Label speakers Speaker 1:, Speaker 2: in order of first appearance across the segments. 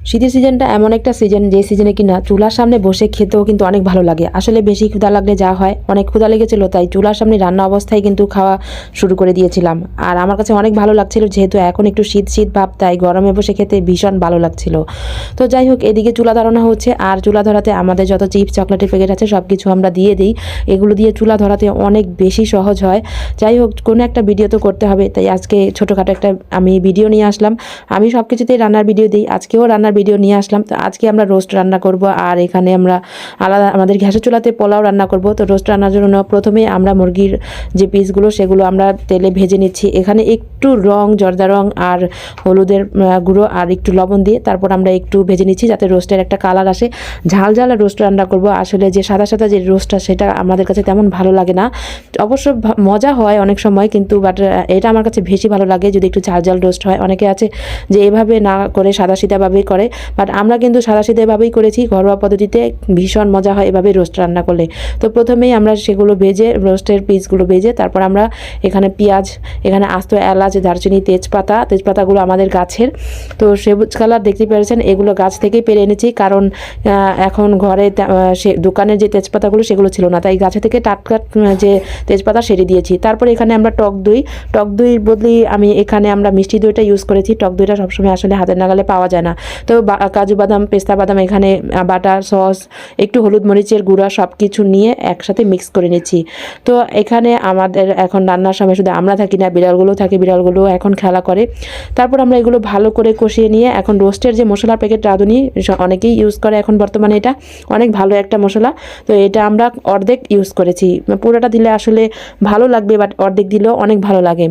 Speaker 1: শীতের সিজনটা এমন একটা সিজন যে সিজনে কিনা চুলার সামনে বসে খেতেও কিন্তু অনেক ভালো লাগে। আসলে বেশি ক্ষুধা লাগলে যা হয়, অনেক ক্ষুধা লেগেছিল তাই চুলার সামনে রান্না অবস্থায় কিন্তু খাওয়া শুরু করে দিয়েছিলাম। আর আমার কাছে অনেক ভালো লাগছিল, যেহেতু এখন একটু শীত শীত ভাব, তাই গরমে বসে খেতে ভীষণ ভালো লাগছিল। তো যাই হোক, এদিকে চুলা ধরানো হচ্ছে, আর চুলা ধরাতে আমাদের যত চিপস চকলেটের প্যাকেট আছে সব কিছু আমরা দিয়ে দিই। এগুলো দিয়ে চুলা ধরাতে অনেক বেশি সহজ হয়। যাই হোক, কোনো একটা ভিডিও তো করতে হবে, তাই আজকে ছোটোখাটো একটা আমি ভিডিও নিয়ে আসলাম। আমি সব কিছুতেই রান্নার ভিডিও দিই, আজকেও রান্নার ভিডিও নিয়ে আসলাম। তো আজকে আমরা রোস্ট রান্না করব, আর এখানে আমরা আলাদা আমাদের গ্যাসের চুলাতে পোলাও রান্না করব। তো রোস্ট রান্নার জন্য প্রথমে আমরা মুরগির যে পিসগুলো সেগুলো আমরা তেলে ভেজে নিচ্ছি। এখানে একটু জর্দা রং আর হলুদের গুঁড়ো আর একটু লবণ দিয়ে তারপর আমরা একটু ভেজে নিচ্ছি, যাতে রোস্টের একটা কালার আসে। ঝাল ঝাল রোস্ট রান্না করব। আসলে যে সাদা সাদা যে রোস্টটা, সেটা আমাদের কাছে তেমন ভালো লাগে না। অবশ্য মজা হয় অনেক সময়, কিন্তু বাট এটা আমার কাছে বেশি ভালো লাগে যদি একটু ঝাল ঝাল রোস্ট হয়। অনেকে আছে যে এভাবে না করে সাদা সিধাভাবেই করে, বাট আমরা কিন্তু সাদা সিধাভাবেই করেছি। ঘরোয়া পদ্ধতিতে ভীষণ মজা হয় এভাবে রোস্ট রান্না করলে। তো প্রথমেই আমরা সেগুলো ভেজে, রোস্টের পিসগুলো ভেজে তারপর আমরা এখানে পেঁয়াজ, এখানে আস্ত এলাচ, দারচিনি, তেজপাতাগুলো আমাদের গাছের। তো সবুজ কালার দেখতে পেরেছেন, এগুলো গাছ থেকেই পেরে এনেছি, কারণ এখন ঘরে সে দোকানের যে তেজপাতাগুলো সেগুলো ছিল না, তাই গাছে থেকে টাটকা যে তেজপাতা সেরে দিয়েছি। তারপরে এখানে আমরা টক দই বদলি আমি এখানে আমরা মিষ্টি দইটা ইউজ করেছি। টক দইটা সবসময় আসলে হাতের নাগালে পাওয়া যায় না। তো কাজু বাদাম, পেস্তা বাদাম, এখানে বাটার, সস, একটু হলুদ মরিচের গুঁড়া সব কিছু নিয়ে একসাথে মিক্স করে নিচ্ছি। তো এখানে আমাদের এখন রান্নার সময় শুধু আমরা থাকি না, বিড়ালগুলো থাকে, বিড়ালগুলো এখন খেলা করে। তারপর আমরা এগুলো ভালো করে কষিয়ে নিয়ে এখন রোস্টের যে মশলার প্যাকেট রাঁধুনি অনেকেই ইউজ করে এখন বর্তমানে, এটা অনেক ভালো একটা মশলা। তো এটা আমরা অর্ধেক ইউজ করেছি, পুরোটা দিলে আসলে ভালো লাগবে, বাট অর্ধেক দিলেও অনেক ভালো লাগে।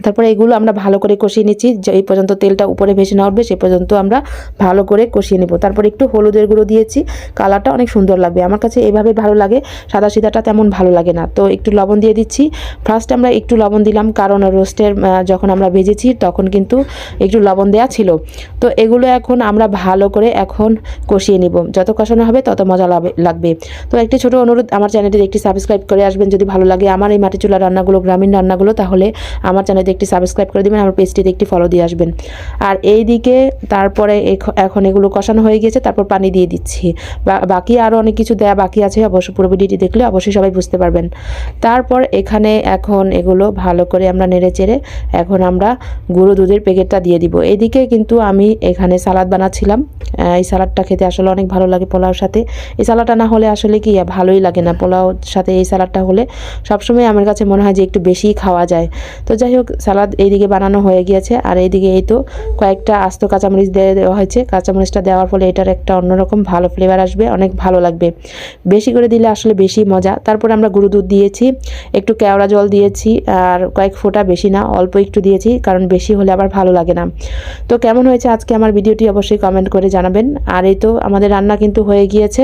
Speaker 1: তারপরে এগুলো আমরা ভালো করে কষিয়ে নিচ্ছি, যে এই পর্যন্ত তেলটা উপরে ভেসে না উঠবে সে পর্যন্ত আমরা ভালো করে কষিয়ে নেব। তারপর একটু হলুদের গুঁড়ো দিয়েছি, কালারটা অনেক সুন্দর লাগবে। আমার কাছে এভাবে ভালো লাগে, সাদা সিধাটা তেমন ভালো লাগে না। তো একটু লবণ দিয়ে দিচ্ছি। ফার্স্ট আমরা একটু লবণ দিলাম, কারণ রোস্টের যখন আমরা ভেজেছি তখন কিন্তু একটু লবণ দেওয়া ছিল। তো এগুলো এখন আমরা ভালো করে এখন কষিয়ে নিব, যত কষানো হবে তত মজা লাগবে। তো একটি ছোট অনুরোধ, আমার চ্যানেলটি একটি সাবস্ক্রাইব করে আসবেন যদি ভালো লাগে আমার এই মাটি চুলা রান্নাগুলো, গ্রামীণ রান্নাগুলো, তাহলে আমার চ্যানেলটি একটি সাবস্ক্রাইব করে দেবেন, আমার পেজটিতে একটি ফলো দিয়ে আসবেন। আর এই দিকে তারপরে এখন এগুলো কষানো হয়ে গেছে, তারপর পানি দিয়ে দিচ্ছি। বাকি আরও অনেক কিছু দেয়া বাকি আছে, অবশ্য পুরো ভিডিওটি দেখলে অবশ্যই সবাই বুঝতে পারবেন। তারপর এখানে এখন এগুলো ভালো করে আমরা নেড়ে চেড়ে এখন আমরা গুঁড়ো দুধের প্যাকেটটা দিয়ে দিব। এইদিকে কিন্তু আমি এখানে সালাদ বানাচ্ছিলাম। এই সালাদটা খেতে আসলে অনেক ভালো লাগে পোলাওর সাথে। এই সালাদটা না হলে আসলে কি ভালোই লাগে না, পোলাওর সাথে এই সালাদটা হলে সবসময় আমার কাছে মনে হয় যে একটু বেশি খাওয়া যায়। তো যাই হোক, সালাদ এইদিকে বানানো হয়ে গিয়েছে, আর এইদিকে এই তো কয়েকটা আস্ত কাঁচামরিচ দিয়ে দেওয়া হয়েছে। কাঁচামরিচটা দেওয়ার ফলে এটার একটা অন্যরকম ভালো ফ্লেভার আসবে, অনেক ভালো লাগবে। বেশি করে দিলে আসলে বেশি মজা। তারপর আমরা গুঁড়ো দুধ দিয়েছি, একটু কেওড়া জল দিয়েছি, আর কয়েক ফোঁটা, বেশি না, অল্প একটু দিয়েছি, কারণ বেশি হলে আবার ভালো লাগে না। তো কেমন হয়েছে আজকে আমার ভিডিওটি অবশ্যই কমেন্ট করে জানাবেন। আর এই তো আমাদের রান্না কিন্তু হয়ে গিয়েছে।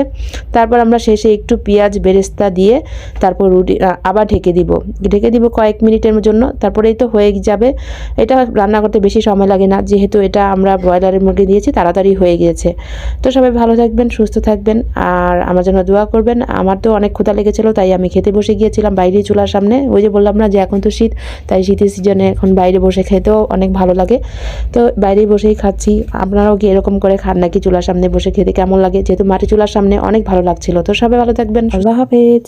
Speaker 1: তারপর আমরা শেষে একটু পেঁয়াজ বেরেস্তা দিয়ে তারপর রুটি আবার ঢেকে দিব কয়েক মিনিটের জন্য। তারপরে এই তো হয়ে যাবে। এটা রান্না করতে বেশি সময় লাগে না, যেহেতু এটা আমরা ব্রয়লারের মুরগি দিয়েছি, তাড়াতাড়ি হয়ে গিয়েছে। তো সবাই ভালো থাকবেন, সুস্থ থাকবেন, আর আমার জন্য দোয়া করবেন। আমার তো অনেক ক্ষুধা লেগেছিল, তাই আমি খেতে বসে গিয়েছিলাম বাইরে চুলার সামনে। ওই যে বললাম না যে এখন তো শীত, তাই শীতের সিজনে এখন বাইরে বসে খেতেও অনেক ভালো লাগে। তো বাইরেই বসেই খাচ্ছি। আপনারাও কি এরকম করে খান নাকি চুলার সামনে বসে খেতে কেমন লাগে? যেহেতু মাটি চুলার সামনে অনেক ভালো লাগছিল। তো সবাই ভালো থাকবেন, আল্লাহ হাফেজ।